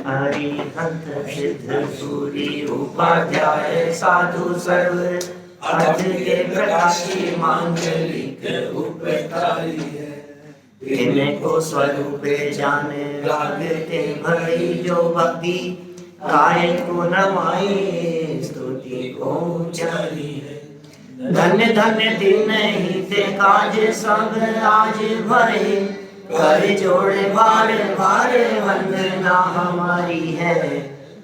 हरिहंत सिद्ध सूरी उपाध्याय साधु सर्व अर्थ के प्रकाशी मांगलिक उपकारी है। इनको स्वरूप जाने लागते भई जो भक्ति काय को नमाई स्तुति ऊंचाई है। धन्य धन्य दिन ही ते काज संग आज भरे कर जोड़े बार बार वंदना हमारी है।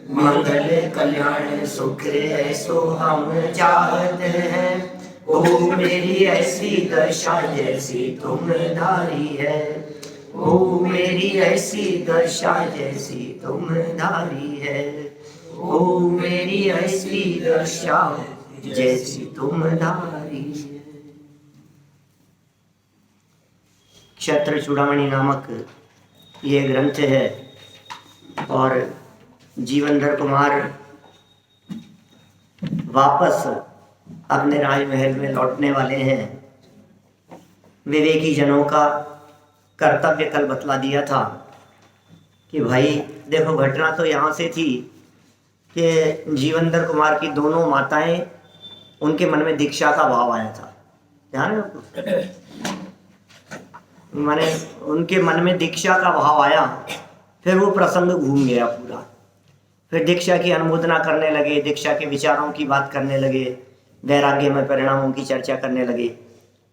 मंगल कल्याण सुख ऐसो हम चाहते हैं। ओ मेरी ऐसी दशा जैसी तुम धारी है। ओ मेरी ऐसी दशा जैसी तुम धारी है। ओ मेरी ऐसी दशा जैसी तुम धारी है। क्षत्र चूड़ामणि नामक ये ग्रंथ है और जीवनधर कुमार वापस अपने राजमहल में लौटने वाले हैं। विवेकी जनों का कर्तव्य कल बतला दिया था कि भाई देखो, घटना तो यहाँ से थी कि जीवनधर कुमार की दोनों माताएं, उनके मन में दीक्षा का भाव आया था। ध्यान है आपको? माने उनके मन में दीक्षा का भाव आया, फिर वो प्रसंग घूम गया पूरा। फिर दीक्षा की अनुमोदना करने लगे, दीक्षा के विचारों की बात करने लगे, वैराग्य में परिणामों की चर्चा करने लगे,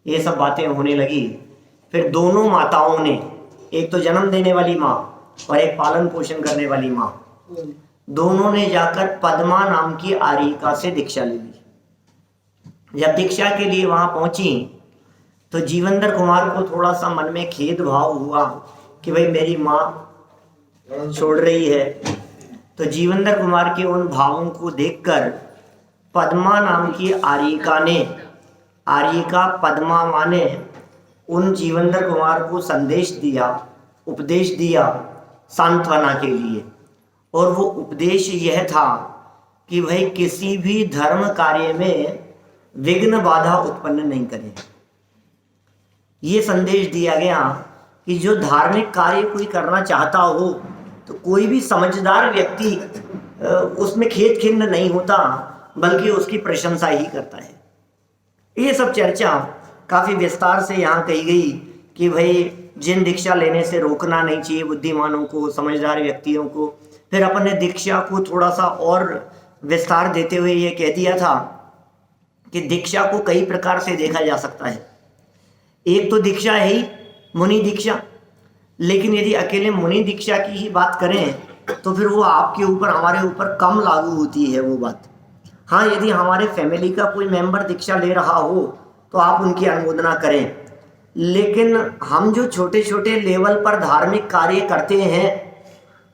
ये सब बातें होने लगी। फिर दोनों माताओं ने, एक तो जन्म देने वाली माँ और एक पालन पोषण करने वाली माँ, दोनों ने जाकर पद्मा नाम की आर्यिका से दीक्षा ले ली। जब दीक्षा के लिए वहां पहुंची तो जीवनधर कुमार को थोड़ा सा मन में खेद भाव हुआ कि भाई मेरी माँ छोड़ रही है। तो जीवनधर कुमार के उन भावों को देखकर पद्मा नाम की आर्यिका पद्मा माँ ने उन जीवनधर कुमार को संदेश दिया, उपदेश दिया सांत्वना के लिए। और वो उपदेश यह था कि भाई किसी भी धर्म कार्य में विघ्न बाधा उत्पन्न नहीं करें। ये संदेश दिया गया कि जो धार्मिक कार्य कोई करना चाहता हो तो कोई भी समझदार व्यक्ति उसमें खेद खिन्न नहीं होता, बल्कि उसकी प्रशंसा ही करता है। ये सब चर्चा काफ़ी विस्तार से यहाँ कही गई कि भाई जिन दीक्षा लेने से रोकना नहीं चाहिए बुद्धिमानों को, समझदार व्यक्तियों को। फिर अपन ने दीक्षा को थोड़ा सा और विस्तार देते हुए ये कह दिया था कि दीक्षा को कई प्रकार से देखा जा सकता है। एक तो दीक्षा है ही मुनि दीक्षा, लेकिन यदि अकेले मुनि दीक्षा की ही बात करें तो फिर वो आपके ऊपर, हमारे ऊपर कम लागू होती है वो बात। हाँ, यदि हमारे फैमिली का कोई मेंबर दीक्षा ले रहा हो तो आप उनकी अनुमोदना करें, लेकिन हम जो छोटे छोटे लेवल पर धार्मिक कार्य करते हैं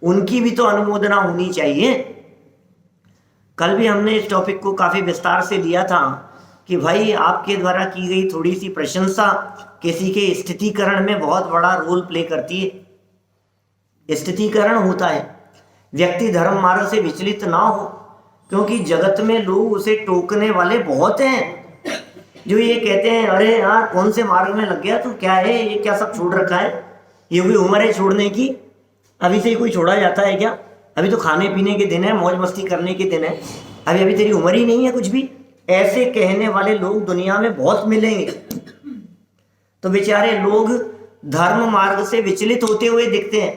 उनकी भी तो अनुमोदना होनी चाहिए। कल भी हमने इस टॉपिक को काफ़ी विस्तार से लिया था कि भाई आपके द्वारा की गई थोड़ी सी प्रशंसा किसी के स्थितीकरण में बहुत बड़ा रोल प्ले करती है। स्थितीकरण होता है, व्यक्ति धर्म मार्ग से विचलित ना हो, क्योंकि जगत में लोग उसे टोकने वाले बहुत हैं जो ये कहते हैं अरे यार कौन से मार्ग में लग गया तू, क्या है ये, क्या सब छोड़ रखा है, ये कोई उम्र है छोड़ने की, अभी से ही कोई छोड़ा जाता है क्या, अभी तो खाने पीने के दिन है, मौज मस्ती करने के दिन है, अभी अभी तेरी उम्र ही नहीं है कुछ भी। ऐसे कहने वाले लोग दुनिया में बहुत मिलेंगे। तो बेचारे लोग धर्म मार्ग से विचलित होते हुए दिखते हैं,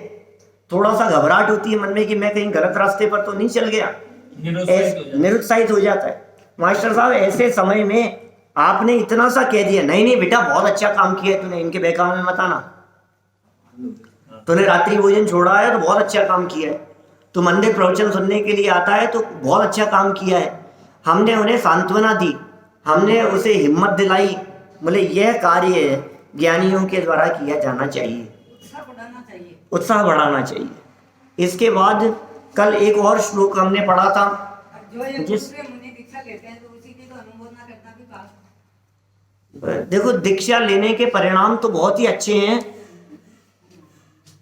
थोड़ा सा घबराहट होती है मन में कि मैं कहीं गलत रास्ते पर तो नहीं चल गया, निरुत्साहित हो जाता है। मास्टर साहब ऐसे समय में आपने इतना सा कह दिया, नहीं नहीं बेटा बहुत अच्छा काम किया है तूने, इनके बहकावे में मत आना, तूने रात्रि भोजन छोड़ा है तो बहुत अच्छा काम किया है, तू मंदिर प्रवचन सुनने के लिए आता है तो बहुत अच्छा काम किया है। हमने उन्हें सांत्वना दी, हमने उसे हिम्मत दिलाई, बोले यह कार्य ज्ञानियों के द्वारा किया जाना चाहिए, उत्साह बढ़ाना चाहिए। इसके बाद कल एक और श्लोक हमने पढ़ा था, जिस देखो दीक्षा लेने के परिणाम तो बहुत ही अच्छे हैं,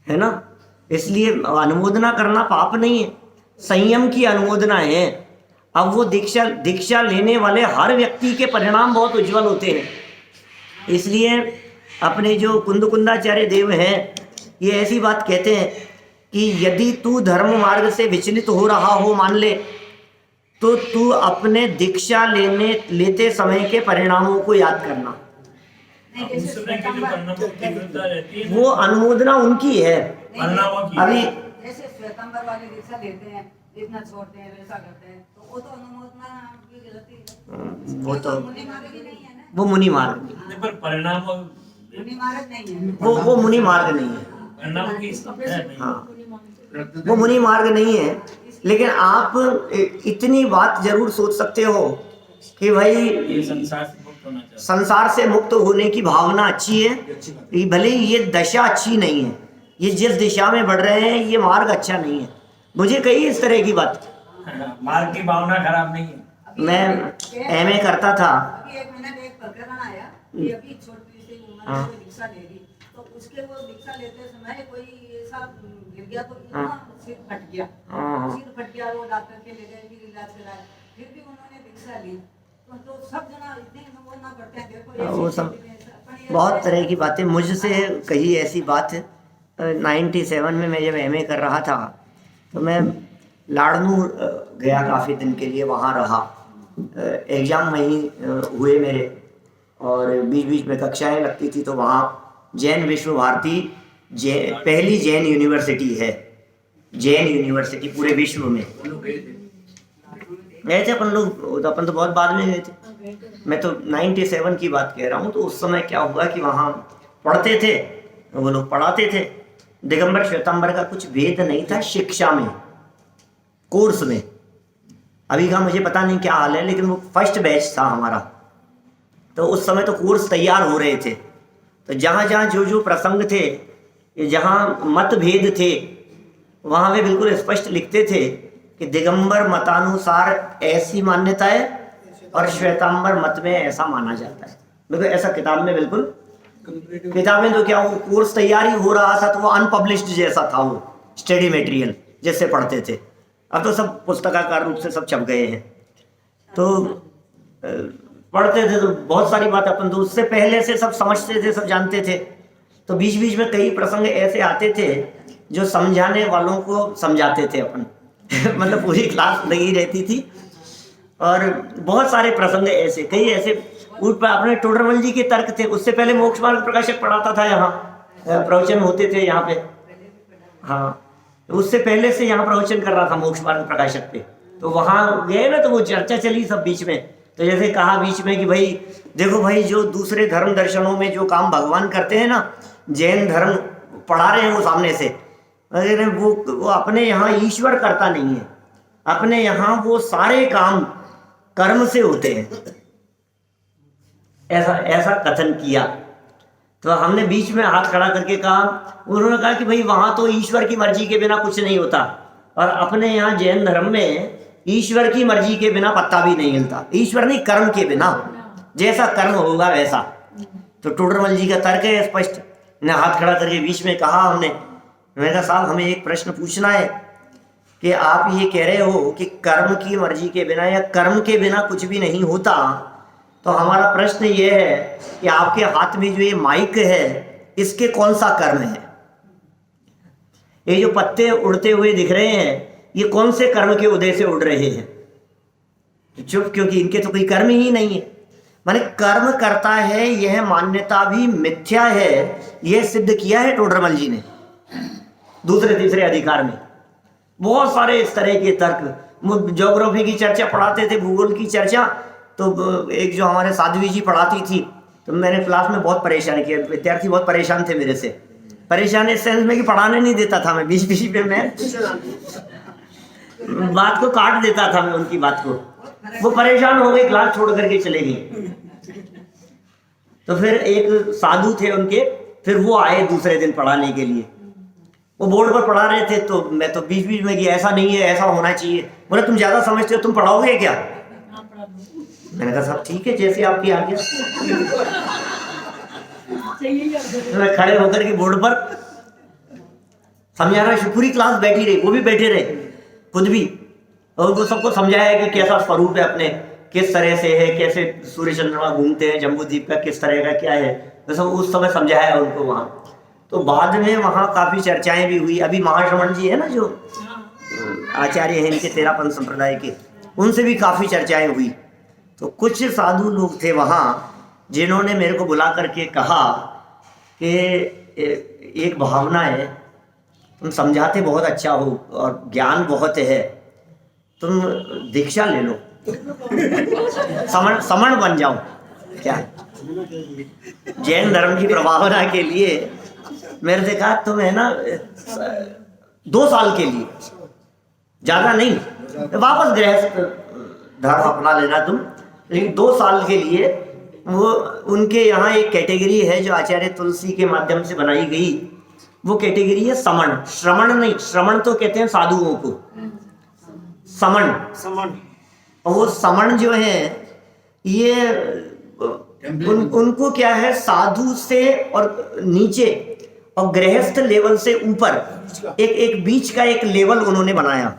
है ना, इसलिए अनुमोदना करना पाप नहीं है, संयम की अनुमोदना है। अब वो दीक्षा लेने वाले हर व्यक्ति के परिणाम बहुत उज्जवल होते हैं। इसलिए अपने जो कुंदकुंदाचार्य देव हैं ये ऐसी बात कहते हैं कि यदि तू धर्म मार्ग से विचलित हो रहा हो, मान ले, तो तू अपने दीक्षा लेते समय के परिणामों को याद करना। वो अनुमोदना उनकी है। अभी जैसे श्वेतांबर वाले दीक्षा लेते हैं, इतना छोड़ते हैं, वैसा करते हैं, तो वो तो अनुमोदना की गलती है। वो तो मुनि मार्ग ही नहीं है ना। वो मुनि मार्ग नहीं, पर परिणाम मुनि मार्ग नहीं है। वो मुनि मार्ग नहीं है। परिणाम की हाँ, वो मुनि मार्ग नहीं है। लेकिन आप इतनी बात जरूर सोच सकते हो कि भाई ये संसार से मुक्त होना चाहिए। संसार से मुक्त होने की भावना अच्छी है, भले ही ये दशा अच्छी नहीं है, ये जिस दिशा में बढ़ रहे हैं ये मार्ग अच्छा नहीं है। मुझे कही इस तरह की बात। मार्ग की भावना खराब नहीं है। मैं एमए करता था। अभी एक महीने में एक प्रकरण आया कि अभी छोटी सी उम्र में कोई दीक्षा ले ली, तो उसके वो दीक्षा लेते समय कोई ऐसा गिर गया तो इतना सिर फट गया। सिर फट गया, वो डॉक्टर के ले गए, फिर इलाज कराया, फिर भी उन्होंने दीक्षा ली। तो सब जना इतने वो ना करते हैं, देखो वो सब बहुत तरह की बातें मुझसे कही। ऐसी बात 97 में मैं जब एमए कर रहा था तो मैं लाड़नूर गया, काफ़ी दिन के लिए वहाँ रहा। एग्ज़ाम वहीं हुए मेरे, और बीच बीच में कक्षाएं लगती थी। तो वहाँ जैन विश्व भारती पहली जैन यूनिवर्सिटी है, जैन यूनिवर्सिटी पूरे विश्व में। गए थे अपन लोग, अपन तो बहुत बाद में गए थे। मैं तो 97 की बात कह रहा हूँ। तो उस समय क्या हुआ कि वहाँ पढ़ते थे, वो लोग पढ़ाते थे। दिगंबर श्वेतांबर का कुछ भेद नहीं था शिक्षा में, कोर्स में। अभी का मुझे पता नहीं क्या हाल है, लेकिन वो फर्स्ट बैच था हमारा। तो उस समय तो कोर्स तैयार हो रहे थे। तो जहाँ जहाँ जो जो प्रसंग थे, जहाँ मतभेद थे, वहाँ वे बिल्कुल स्पष्ट लिखते थे कि दिगंबर मतानुसार ऐसी मान्यता है और श्वेतांबर मत में ऐसा माना जाता है। बिल्कुल ऐसा किताब में, बिल्कुल किताब में तो क्या, वो कोर्स तैयारी हो रहा था तो वो अनपब्लिश्ड जैसा था, वो स्टडी मटेरियल जैसे पढ़ते थे। अब तो सब पुस्तकाकार रूप से सब छप गए हैं। तो पढ़ते थे तो बहुत सारी बात अपन तो उससे पहले से सब समझते थे, सब जानते थे। तो बीच बीच में कई प्रसंग ऐसे आते थे जो समझाने वालों को समझाते थे अपन मतलब पूरी क्लास लगी रहती थी। और बहुत सारे प्रसंग ऐसे, कई ऐसे उठ पर अपने टोडरमल जी के तर्क थे। उससे पहले मोक्ष मार्ग प्रकाशक पढ़ाता था, यहाँ प्रवचन होते थे यहाँ पे। हाँ, उससे पहले से यहाँ प्रवचन कर रहा था मोक्ष मार्ग प्रकाशक पे। तो वहाँ गए ना, तो वो चर्चा चली सब बीच में। तो जैसे कहा बीच में कि भाई देखो भाई, जो दूसरे धर्म दर्शनों में जो काम भगवान करते हैं ना, जैन धर्म पढ़ा रहे हैं वो सामने से, अरे वो अपने यहाँ ईश्वर करता नहीं है, अपने यहाँ वो सारे काम कर्म से होते हैं, ऐसा कथन किया। तो हमने बीच में हाथ खड़ा करके कहा, उन्होंने कहा कि भाई वहाँ तो ईश्वर की मर्जी के बिना कुछ नहीं होता, और अपने यहाँ जैन धर्म में ईश्वर की मर्जी के बिना पत्ता भी नहीं हिलता। ईश्वर नहीं, कर्म के बिना, जैसा कर्म होगा वैसा। तो टोडरमल जी का तर्क है स्पष्ट। ने हाथ खड़ा करके बीच में कहा, मैंने कहा साहब हमें एक प्रश्न पूछना है कि आप ये कह रहे हो कि कर्म की मर्जी के बिना या कर्म के बिना कुछ भी नहीं होता, तो हमारा प्रश्न ये है कि आपके हाथ में जो ये माइक है, इसके कौन सा कर्म है? ये जो पत्ते उड़ते हुए दिख रहे हैं, ये कौन से कर्म के उदय से उड़ रहे हैं? चुप, क्योंकि इनके तो कोई कर्म ही नहीं है। माने कर्म करता है, यह मान्यता भी मिथ्या है, यह सिद्ध किया है टोडरमल जी ने दूसरे तीसरे अधिकार में। बहुत सारे इस तरह के तर्क। ज्योग्राफी की चर्चा पढ़ाते थे, भूगोल की चर्चा। तो एक जो हमारे साध्वी जी पढ़ाती थी, तो मैंने क्लास में बहुत परेशान किया। विद्यार्थी बहुत परेशान थे मेरे से। परेशान इस सेंस में कि पढ़ाने नहीं देता था मैं, बीच बीच में मैं बात को काट देता था मैं, उनकी बात को। वो परेशान हो गई, क्लास छोड़ करके चले गए। तो फिर एक साधु थे उनके, फिर वो आए दूसरे दिन पढ़ाने के लिए। वो बोर्ड पर पढ़ा रहे थे, तो मैं तो बीच बीच में कि ऐसा नहीं है, ऐसा होना चाहिए। बोले तुम ज्यादा समझते हो, तुम पढ़ाओगे क्या? मैंने कहा साहब ठीक है, जैसे आपकी आज्ञा। तो मैं खड़े होकर के बोर्ड पर समझा रहा, पूरी क्लास बैठी रही, वो भी बैठे रहे, खुद भी, और उनको सबको समझाया कि कैसा स्वरूप है अपने, किस तरह से है, कैसे सूर्य चंद्रमा घूमते हैं, जम्बू द्वीप का किस तरह का क्या है, तो सब उस समय समझाया उनको वहाँ। तो बाद में वहाँ काफ़ी चर्चाएं भी हुई। अभी महाश्रमण जी है ना जो आचार्य हैं इनके तेरापंथ संप्रदाय के, उनसे भी काफ़ी चर्चाएं हुई। तो कुछ साधु लोग थे वहाँ जिन्होंने मेरे को बुला करके कहा कि एक भावना है, तुम समझाते बहुत अच्छा हो और ज्ञान बहुत है, तुम दीक्षा ले लो, समण बन जाओ। क्या जैन धर्म की प्रभावना के लिए मेरे से कहा तुम है ना 2 साल के लिए, ज़्यादा नहीं, वापस गृहस्थ धर्म अपना लेना तुम, लेकिन 2 साल के लिए। वो उनके यहाँ एक कैटेगरी है जो आचार्य तुलसी के माध्यम से बनाई गई, वो कैटेगरी है समण। श्रमण नहीं, श्रमण तो कहते हैं साधुओं को, समण। और वो समण जो है ये उनको क्या है, साधु से और नीचे और गृहस्थ लेवल से ऊपर एक बीच का एक लेवल उन्होंने बनाया,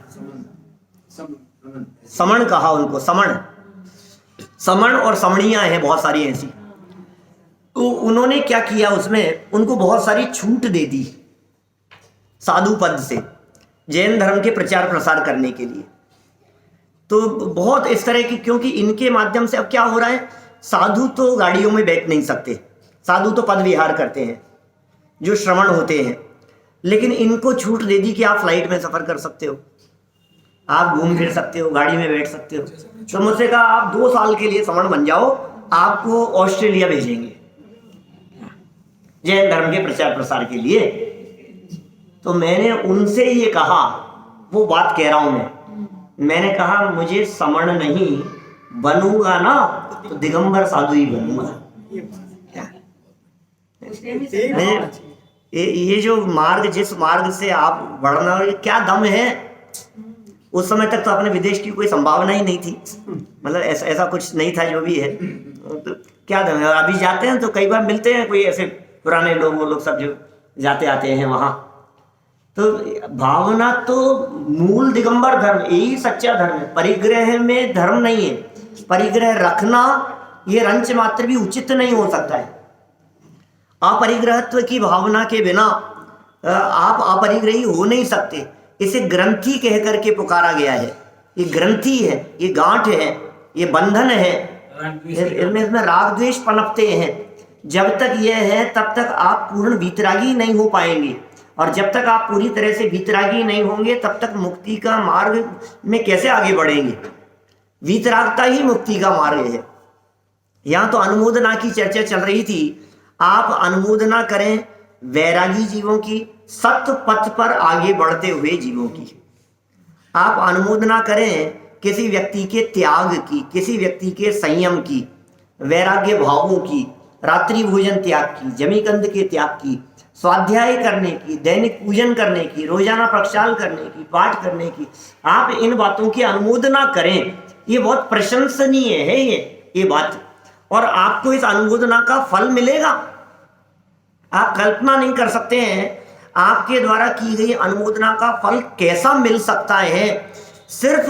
समण कहा उनको। समण और समणियां हैं बहुत सारी ऐसी। तो उन्होंने क्या किया, उसमें उनको बहुत सारी छूट दे दी साधु पद से जैन धर्म के प्रचार प्रसार करने के लिए। तो बहुत इस तरह की, क्योंकि इनके माध्यम से अब क्या हो रहा है, साधु तो गाड़ियों में बैठ नहीं सकते, साधु तो पद विहार करते हैं जो श्रमण होते हैं, लेकिन इनको छूट दे दी कि आप फ्लाइट में सफ़र कर सकते हो, आप घूम फिर सकते हो, गाड़ी में बैठ सकते हो। तो मुझसे कहा आप 2 साल के लिए समण बन जाओ, आपको ऑस्ट्रेलिया भेजेंगे जैन धर्म के प्रचार प्रसार के लिए। तो मैंने उनसे ये कहा, वो बात कह रहा हूं मैंने कहा मुझे समण नहीं, बनूंगा ना तो दिगंबर साधु ही बनूंगा। ये जो मार्ग, जिस मार्ग से आप बढ़ना, ये क्या दम है। उस समय तक तो अपने विदेश की कोई संभावना ही नहीं थी, मतलब ऐसा कुछ नहीं था जो भी है, तो क्या दम है। अभी जाते हैं तो कई बार मिलते हैं कोई ऐसे पुराने लोग, वो लोग सब जो जाते आते हैं वहाँ। तो भावना तो मूल दिगंबर धर्म, यही सच्चा धर्म है। परिग्रह में धर्म नहीं है, परिग्रह रखना ये रंच मात्र भी उचित नहीं हो सकता है। अपरिग्रहत्व की भावना के बिना आप अपरिग्रही हो नहीं सकते। इसे ग्रंथि कह करके पुकारा गया है। ये ग्रंथि है, ये गांठ है, ये बंधन है, इसमें राग द्वेष पनपते हैं। जब तक यह है तब तक आप पूर्ण वीतरागी नहीं हो पाएंगे, और जब तक आप पूरी तरह से वीतरागी नहीं होंगे तब तक मुक्ति का मार्ग में कैसे आगे बढ़ेंगे। वीतरागता ही मुक्ति का मार्ग है। यहाँ तो अनुमोदना की चर्चा चल रही थी। आप अनुमोदना करें वैरागी जीवों की, सत्य पथ पर आगे बढ़ते हुए जीवों की। आप अनुमोदना करें किसी व्यक्ति के त्याग की, किसी व्यक्ति के संयम की, वैराग्य भावों की, रात्रि भोजन त्याग की, जमीकंद के त्याग की, स्वाध्याय करने की, दैनिक पूजन करने की, रोजाना प्रक्षाल करने की, पाठ करने की। आप इन बातों की अनुमोदना करें, ये बहुत प्रशंसनीय है ये बात, और आपको इस अनुमोदना का फल मिलेगा। आप कल्पना नहीं कर सकते हैं आपके द्वारा की गई अनुमोदना का फल कैसा मिल सकता है। सिर्फ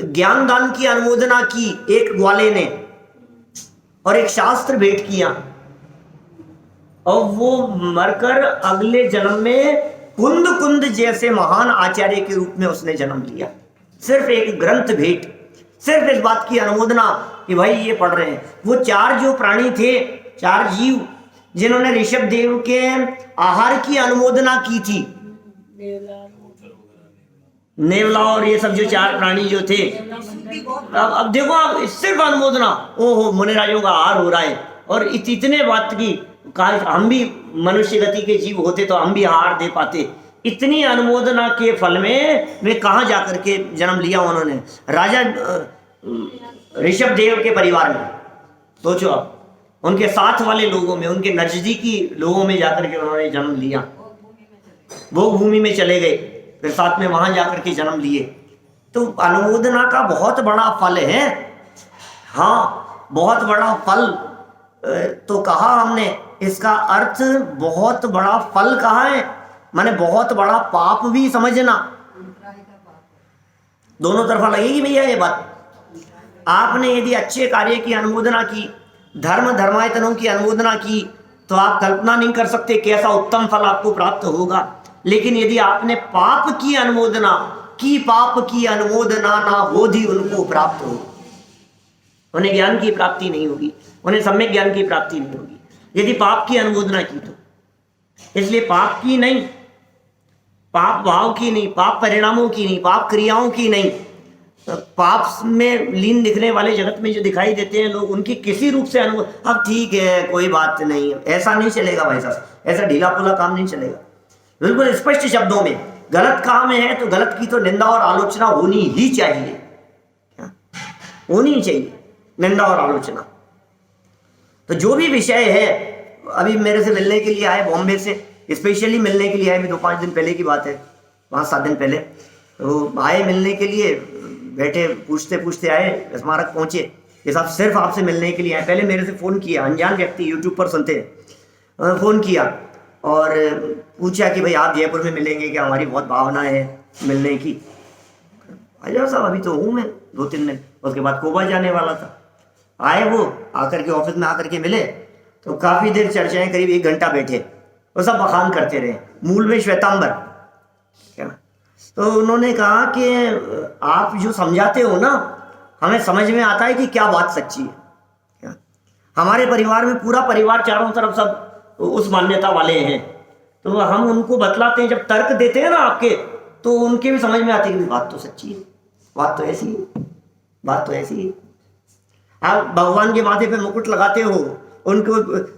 ज्ञान दान की अनुमोदना की एक ग्वाले ने और एक शास्त्र भेंट किया, और वो मरकर अगले जन्म में कुंद जैसे महान आचार्य के रूप में उसने जन्म लिया। सिर्फ एक ग्रंथ भेंट, सिर्फ इस बात की अनुमोदना कि भाई ये पढ़ रहे हैं। वो 4 जो प्राणी थे, 4 जीव जिन्होंने ऋषभ देव के आहार की अनुमोदना की थी, नेवला और ये सब जो 4 प्राणी जो थे, अब देखो आप सिर्फ अनुमोदना, ओहो मुनिराजों का आहार हो रहा है। और इतने बात की, हम भी मनुष्य गति के जीव होते तो हम भी आहार दे पाते। इतनी अनुमोदना के फल में वे कहाँ जाकर के जन्म लिया उन्होंने, राजा ऋषभ देव के परिवार में। सोचो आप, उनके साथ वाले लोगों में, उनके नजदीकी लोगों में जाकर के उन्होंने जन्म लिया। वो भूमि में चले गए, फिर साथ में वहां जाकर के जन्म लिए। तो अनुमोदना का बहुत बड़ा फल है। हाँ, बहुत बड़ा फल तो कहा हमने, इसका अर्थ बहुत बड़ा फल कहा है, माने बहुत बड़ा पाप भी समझना। दोनों तरफा लगेगी भैया ये बात। आपने यदि अच्छे कार्य की अनुमोदना की, धर्म धर्मायतनों की अनुमोदना की, तो आप कल्पना नहीं कर सकते कैसा उत्तम फल आपको प्राप्त होगा। लेकिन यदि आपने पाप की अनुमोदना की, पाप की अनुमोदना ना बोधि उनको प्राप्त हो, उन्हें ज्ञान की प्राप्ति नहीं होगी, उन्हें सम्यक ज्ञान की प्राप्ति नहीं होगी यदि पाप की अनुमोदना की तो। इसलिए पाप की नहीं, पाप भाव की नहीं, पाप परिणामों की नहीं, पाप क्रियाओं की नहीं, पाप में लीन दिखने वाले जगत में जो दिखाई देते हैं लोग, उनकी किसी रूप से अनुभव, अब ठीक है कोई बात नहीं, ऐसा नहीं चलेगा भाई साहब, ऐसा ढीला पोला काम नहीं चलेगा। बिल्कुल स्पष्ट शब्दों में गलत काम है तो गलत की तो निंदा और आलोचना होनी ही चाहिए, होनी चाहिए निंदा और आलोचना। तो जो भी विषय है, अभी मेरे से मिलने के लिए आए बॉम्बे से, स्पेशली मिलने के लिए आए, अभी 2-5 दिन पहले की बात है, 5-7 दिन पहले, तो आए मिलने के लिए, बैठे पूछते पूछते आए, स्मारक पहुंचे, ये सब सिर्फ आपसे मिलने के लिए आए। पहले मेरे से फ़ोन किया, अनजान व्यक्ति यूट्यूब पर सुनते हैं, फ़ोन किया और पूछा कि भाई आप जयपुर में मिलेंगे क्या, हमारी बहुत भावना है मिलने की। अजय साहब अभी तो हूँ मैं 2-3 दिन, उसके बाद कोबा जाने वाला था। आए वो, आकर के ऑफिस में आकर के मिले, तो काफ़ी देर चर्चाएं, करीब 1 घंटा बैठे, वो सब बखान करते रहे, मूल में श्वेतांबर क्या। तो उन्होंने कहा कि आप जो समझाते हो ना, हमें समझ में आता है कि क्या बात सच्ची है क्या। हमारे परिवार में पूरा परिवार चारों तरफ सब उस मान्यता वाले हैं, तो हम उनको बतलाते हैं, जब तर्क देते हैं ना आपके, तो उनके भी समझ में आती है कि बात तो सच्ची है, बात तो ऐसी है, बात तो ऐसी है। आप भगवान के माथे पे मुकुट लगाते हो, उनको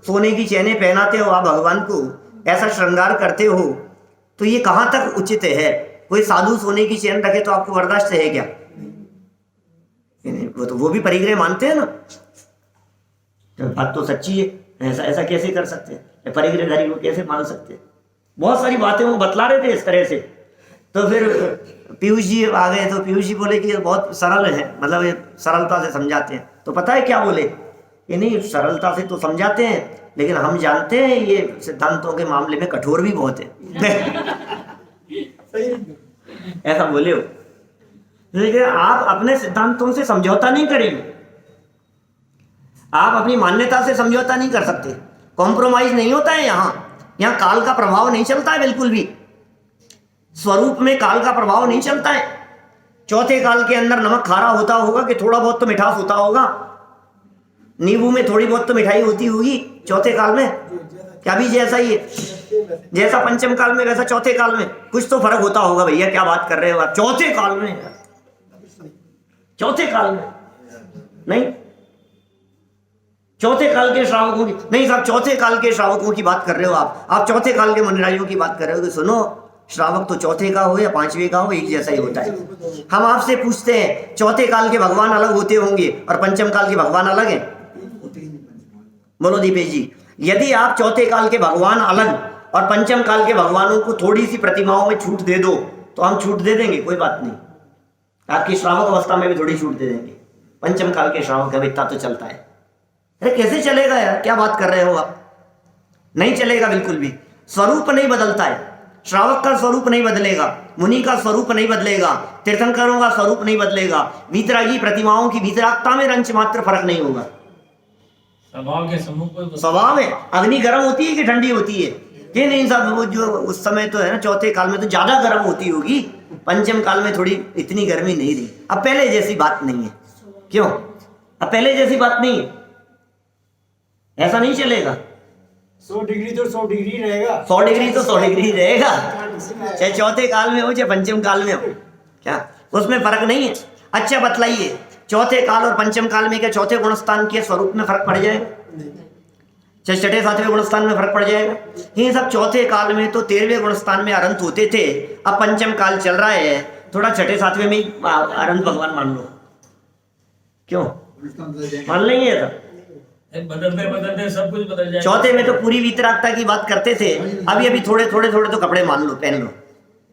सोने की चैनें पहनाते हो, आप भगवान को ऐसा श्रृंगार करते हो, तो ये कहाँ तक उचित है। कोई साधु सोने की चैन रखे तो आपको बर्दाश्त है क्या? वो भी परिग्रह मानते हैं ना, तो बात तो सच्ची है, ऐसा ऐसा कैसे कर सकते हैं, परिग्रहधारी को कैसे मान सकते हैं। बहुत सारी बातें वो बतला रहे थे इस तरह से। तो फिर पीयूष जी आ गए, तो पीयूष जी बोले कि ये बहुत सरल है, मतलब ये सरलता से समझाते हैं। तो पता है क्या बोले कि नहीं, सरलता से तो समझाते हैं, लेकिन हम जानते हैं ये सिद्धांतों के मामले में कठोर भी बहुत है। ऐसा बोले हो। लेकिन आप अपने सिद्धांतों से समझौता नहीं करेंगे, आप अपनी मान्यता से समझौता नहीं कर सकते, कॉम्प्रोमाइज नहीं होता है। यहाँ काल का प्रभाव नहीं चलता है, बिल्कुल भी स्वरूप में काल का प्रभाव नहीं चलता है। चौथे काल के अंदर नमक खारा होता होगा कि थोड़ा बहुत तो मिठास होता होगा, नींबू में थोड़ी बहुत तो मिठाई होती होगी चौथे काल में, क्या भी जैसा ही है, जैसा पंचम काल में वैसा चौथे काल में कुछ तो फर्क होता होगा। भैया क्या बात कर रहे हो आप, चौथे काल में, चौथे काल में नहीं, चौथे काल के श्रावकों की नहीं साहब, चौथे काल के श्रावकों की बात कर रहे हो आप चौथे काल के मनराजियों की बात कर रहे हो। कि सुनो, श्रावक तो चौथे का हो या 5वें का हो, एक जैसा ही होता है। हम आपसे पूछते हैं, चौथे काल के भगवान अलग होते होंगे और पंचम काल के भगवान अलग हैं? बोलो दीपेश जी, यदि आप चौथे काल के भगवान अलग और पंचम काल के भगवानों को थोड़ी सी प्रतिमाओं में छूट दे दो, तो हम छूट दे देंगे, कोई बात नहीं। आपकी श्रावक अवस्था में भी थोड़ी छूट दे देंगे, पंचम काल के श्रावक का इतना तो चलता है। अरे कैसे चलेगा यार, क्या बात कर रहे हो आप? नहीं चलेगा बिल्कुल भी। स्वरूप नहीं बदलता है, श्रावक का स्वरूप नहीं बदलेगा, मुनि का स्वरूप नहीं बदलेगा, तीर्थंकरों का स्वरूप नहीं बदलेगा, वीतरागी प्रतिमाओं की वीतरागता में रंच मात्र फर्क नहीं होगा। स्वभाव के समूह को, स्वभाव है, अग्नि गर्म होती है कि ठंडी होती है? कि नहीं साहब, वो जो उस समय तो है ना, चौथे काल में तो ज्यादा गर्म होती होगी, पंचम काल में थोड़ी इतनी गर्मी नहीं रही। अब पहले जैसी बात नहीं है, क्यों? अब पहले जैसी बात नहीं है, ऐसा नहीं चलेगा। 100 डिग्री तो 100 डिग्री रहेगा, 100 डिग्री तो 100 डिग्री रहेगा, चाहे चौथे काल में हो चाहे पंचम काल में हो, क्या उसमें फर्क नहीं है? अच्छा बतलाइए, चौथे काल और पंचम काल में क्या चौथे गुणस्थान के स्वरूप में फर्क पड़ जाएगा? चाहे छठे 7वें गुणस्थान में फर्क पड़ जाएगा? ये सब चौथे काल में तो 13वें गुणस्थान में अरंत होते थे, अब पंचम काल चल रहा है, थोड़ा छठे 7वें में ही अरंत भगवान मान लो, क्यों मान लेंगे? ऐसा बदलते बदलते सब कुछ बदल जाएगा। चौथे में तो पूरी वितरागता की बात करते थे, अभी अभी थोड़े थोड़े थोड़े तो कपड़े मान लो, पहन लो,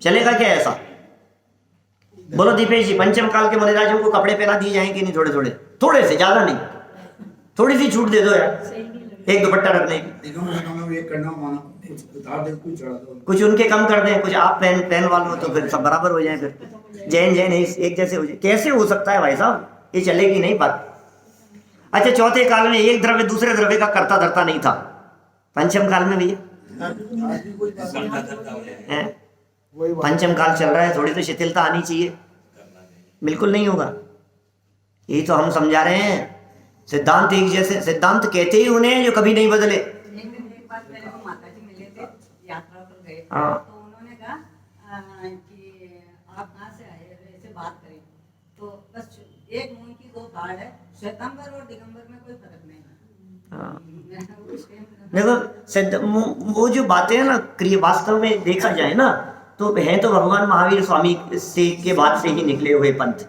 चलेगा क्या ऐसा? बोलो दीपेश जी, पंचम काल के मुनिराजों को कपड़े पहना दिए जाएंगे नहीं? थोड़े थोड़े, थोड़े से, ज्यादा नहीं, थोड़ी सी छूट दे दो यार, एक दुपट्टा रखने की, कुछ उनके कम कर दें, कुछ आप पहन वालो, तो फिर सब बराबर हो जाए, फिर जैन जैन एक जैसे हो जाए। कैसे हो सकता है भाई साहब, ये चलेगी नहीं बात। अच्छा, चौथे काल में एक द्रव्य दूसरे द्रव्य का कर्ता धर्ता नहीं था, पंचम काल में भैया हैं? वही बात। पंचम काल चल रहा है, थोड़ी तो शिथिलता आनी चाहिए। बिल्कुल नहीं होगा। यही तो हम समझा रहे हैं। सिद्धांत एक जैसे, सिद्धांत कहते ही उन्हें हैं जो कभी नहीं बदले। एक बात मेरे को माता जी मिले थे, यात्रा पर गए, हाँ। तो उन्होंने कहा कि आप कहाँ से आए, ऐसे बात करें तो बस एक मुंह की दो ताड़ है, श्वेतांबर और दिगंबर में कोई फर्क नहीं है। हाँ। उस टाइम देखो वो जो बातें हैं ना, क्रिया वास्तव में देखा जाए ना तो हैं तो भगवान महावीर स्वामी से के बाद से ही निकले हुए पंथ,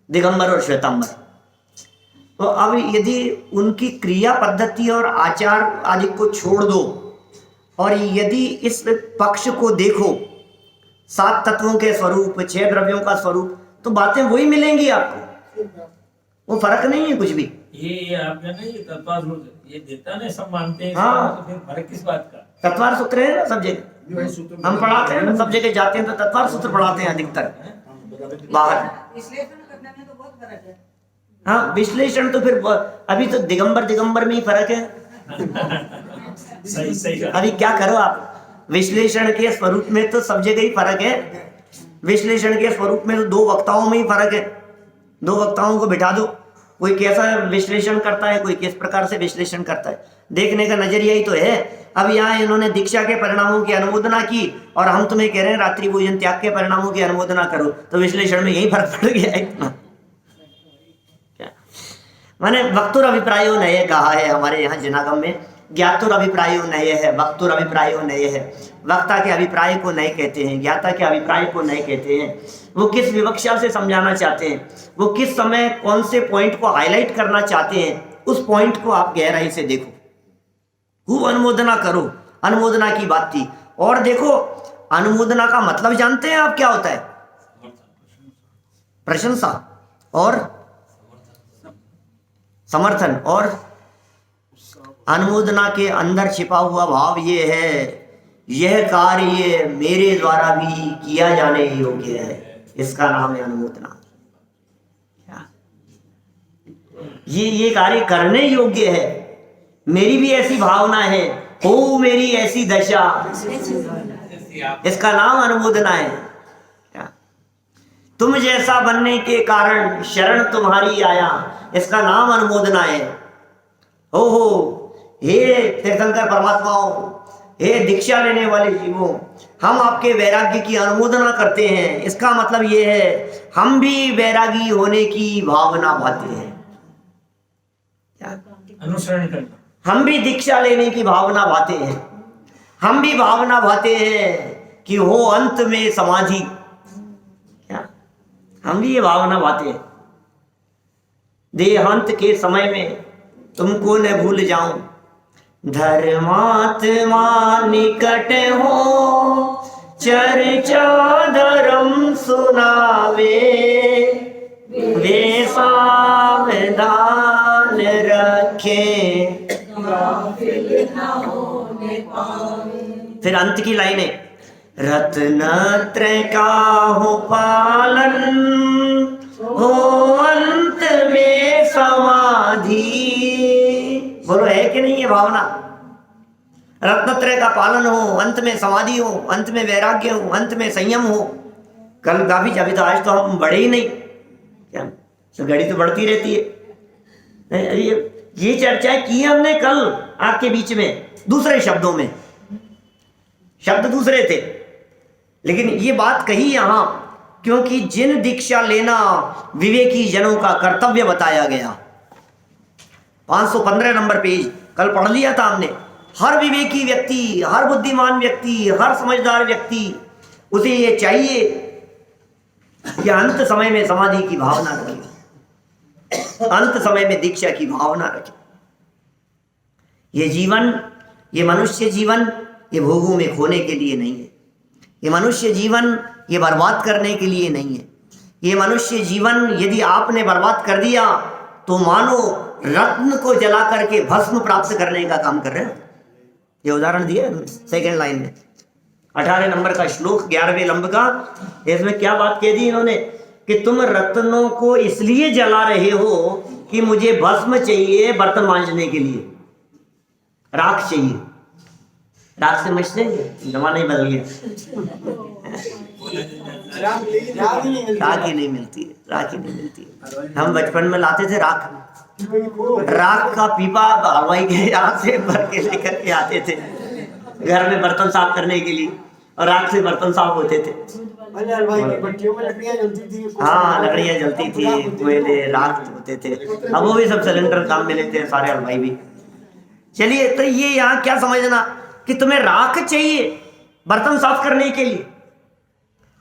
दिगंबर और श्वेतांबर। तो अब यदि उनकी क्रिया पद्धति और आचार आदि को छोड़ दो और यदि इस पक्ष को देखो, 7 तत्वों के स्वरूप, 6 द्रव्यों का स्वरूप, तो बातें वही मिलेंगी आपको, वो फर्क नहीं है कुछ भी। ये आपने ना ये तत्वार ये देता ना, सब मानते हैं, हाँ। तो फिर फर्क किस बात का? तत्वार सूत्र है ना सब जगह, हम पढ़ाते हैं ना, सब जगह जाते हैं तो तत्वार सूत्र पढ़ाते हैं अधिकतर बाहर। विश्लेषण करने में तो बहुत फर्क है। हाँ, विश्लेषण तो फिर अभी तो दिगंबर में ही फर्क है। सही सही अभी क्या करो आप, विश्लेषण के स्वरूप में तो सब जगह ही फर्क है। विश्लेषण के स्वरूप में तो 2 वक्ताओं में ही फर्क है। 2 वक्ताओं को बिठा दो, कोई कैसा विश्लेषण करता है, कोई किस प्रकार से विश्लेषण करता है, देखने का नजरिया ही तो है। अब यहाँ इन्होंने दीक्षा के परिणामों की अनुमोदना की और हम तुम्हें कह रहे हैं रात्रि भोजन त्याग के परिणामों की अनुमोदना करो, तो विश्लेषण में यही फर्क पड़ गया इतना। क्या माने वक्तुर अभिप्रायो नये कहा है हमारे यहाँ जनागम में, ज्ञातुर अभिप्रायो नये है, वक्तुर अभिप्रायो नये है। वक्ता के अभिप्राय को नए कहते हैं, ज्ञाता के अभिप्राय को नए कहते हैं। वो किस विवक्षा से समझाना चाहते हैं, वो किस समय कौन से पॉइंट को हाईलाइट करना चाहते हैं, उस पॉइंट को आप गहराई से देखो। खूब अनुमोदना करो, अनुमोदना की बात थी। और देखो अनुमोदना का मतलब जानते हैं आप क्या होता है? प्रशंसा और समर्थन। और अनुमोदना के अंदर छिपा हुआ भाव ये है, यह कार्य मेरे द्वारा भी किया जाने योग्य है, इसका नाम है अनुमोदना। क्या ये कार्य करने योग्य है, मेरी भी ऐसी भावना है, हो मेरी ऐसी दशा, इसका नाम अनुमोदना है। क्या तुम जैसा बनने के कारण शरण तुम्हारी आया, इसका नाम अनुमोदना है। हो हे तीर्थंकर परमात्माओं, हे दीक्षा लेने वाले जीवों, हम आपके वैराग्य की अनुमोदना करते हैं। इसका मतलब ये है हम भी वैरागी होने की भावना भाते हैं। क्या अनुसरण करना, हम भी दीक्षा लेने की भावना भाते हैं, हम भी भावना भाते हैं कि हो अंत में समाधि। क्या हम भी ये भावना भाते हैं, देहांत के समय में तुमको न भूल जाऊं, धर्मात्मा निकट हो चर्चा धर्म सुनावे, वे सावधान रखे। फिर अंत की लाइनें, रत्नत्रय का हो पालन, हो अंत में समाधि। बोलो है कि नहीं ये भावना? रत्नत्रय का पालन हो, अंत में समाधि हो, अंत में वैराग्य हो, अंत में संयम हो। कल काफी अभी तो आज तो हम बढ़े ही नहीं, क्या तो घड़ी तो बढ़ती रहती है। ये चर्चा की हमने कल आपके बीच में, दूसरे शब्दों में, शब्द दूसरे थे, लेकिन ये बात कही यहां क्योंकि जिन दीक्षा लेना विवेकी जनों का कर्तव्य बताया गया। 515 नंबर पेज कल पढ़ लिया था हमने। हर विवेकी व्यक्ति, हर बुद्धिमान व्यक्ति, हर समझदार व्यक्ति, उसे ये चाहिए कि अंत समय में समाधि की भावना रखे, अंत समय में दीक्षा की भावना रखे। ये जीवन, ये मनुष्य जीवन, ये भोगों में खोने के लिए नहीं है। ये मनुष्य जीवन ये बर्बाद करने के लिए नहीं है। ये मनुष्य जीवन यदि आपने बर्बाद कर दिया तो मानो रत्न को जला करके भस्म प्राप्त करने का काम कर रहे हो। ये उदाहरण दिया है सेकेंड लाइन में, 18 नंबर का श्लोक 11वें लंब का। इसमें क्या बात कह दी इन्होंने कि तुम रत्नों को इसलिए जला रहे हो कि मुझे भस्म चाहिए बर्तन मांजने के लिए, राख चाहिए। राख से मछते जमाना ही बदल गया। राख ही नहीं मिलती। राख ही नहीं मिलती है, राख ही नहीं मिलती है। हम बचपन में लाते थे राख, राख का पीपा हलवाई के यहाँ से भर के लेकर के आते थे घर में बर्तन साफ करने के लिए, और राख से बर्तन साफ होते थे। पहले हलवाई की भट्टियों में लकड़ियाँ जलती थी। हाँ, लकड़ियाँ जलती थी, कोयले राख होते थे। अब वो भी सब सिलेंडर काम में लेते हैं सारे हलवाई भी। चलिए, तो ये यहाँ क्या समझना कि तुम्हें राख चाहिए बर्तन साफ करने के लिए,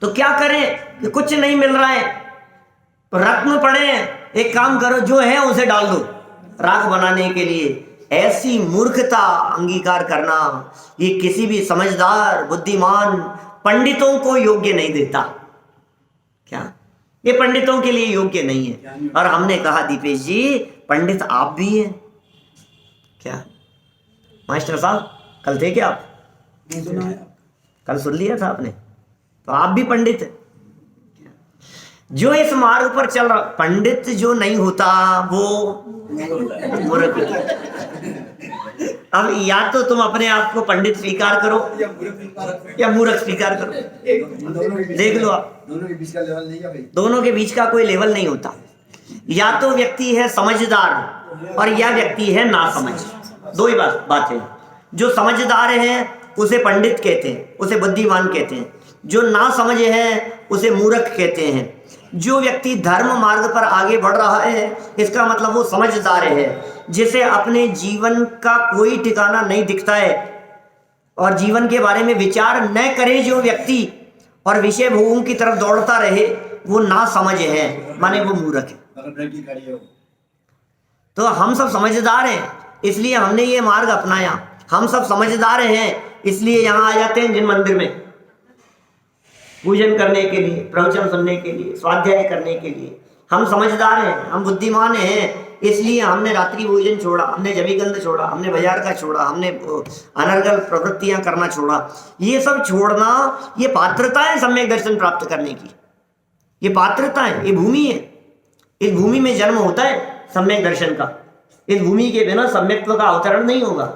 तो क्या करें कि कुछ नहीं मिल रहा है, तो रत्न पड़े हैं, एक काम करो जो है उसे डाल दो राख बनाने के लिए। ऐसी मूर्खता अंगीकार करना ये किसी भी समझदार बुद्धिमान पंडितों को योग्य नहीं देता। क्या ये पंडितों के लिए योग्य नहीं है? और हमने कहा दीपेश जी, पंडित आप भी हैं क्या? मास्टर साहब कल थे क्या आप? कल सुन लिया था आपने, तो आप भी पंडित हैं। जो इस मार्ग पर चल रहा, पंडित जो नहीं होता वो मूर्ख। अब या तो तुम अपने आप को पंडित स्वीकार करो या मूर्ख स्वीकार करो, देख लो आप। दोनों के बीच का लेवल नहीं है भाई। दोनों के बीच का कोई लेवल नहीं होता। या तो व्यक्ति है समझदार और या व्यक्ति है नासमझ, दो ही बात है। जो समझदार है उसे पंडित कहते हैं, उसे बुद्धिमान कहते हैं। जो ना समझ है उसे मूर्ख कहते हैं। जो व्यक्ति धर्म मार्ग पर आगे बढ़ रहा है इसका मतलब वो समझदार है। जिसे अपने जीवन का कोई ठिकाना नहीं दिखता है और जीवन के बारे में विचार न करे जो व्यक्ति और विषय भोगों की तरफ दौड़ता रहे, वो ना समझ है, माने वो मूर्ख है। तो हम सब समझदार हैं इसलिए हमने ये मार्ग अपनाया। हम सब समझदार हैं इसलिए यहाँ आ जाते हैं जिन मंदिर में पूजन करने के लिए, प्रवचन सुनने के लिए, स्वाध्याय करने के लिए। हम समझदार हैं, हम बुद्धिमान हैं, इसलिए हमने रात्रि भोजन छोड़ा, हमने जमीगंध छोड़ा, हमने बाजार का छोड़ा, हमने अनर्गल प्रवृत्तियां करना छोड़ा। ये सब छोड़ना ये पात्रता है सम्यक दर्शन प्राप्त करने की। ये पात्रता है, ये भूमि है। इस भूमि में जन्म होता है सम्यक दर्शन का। इस भूमि के बिना सम्यक्त्व का अवतरण नहीं होगा।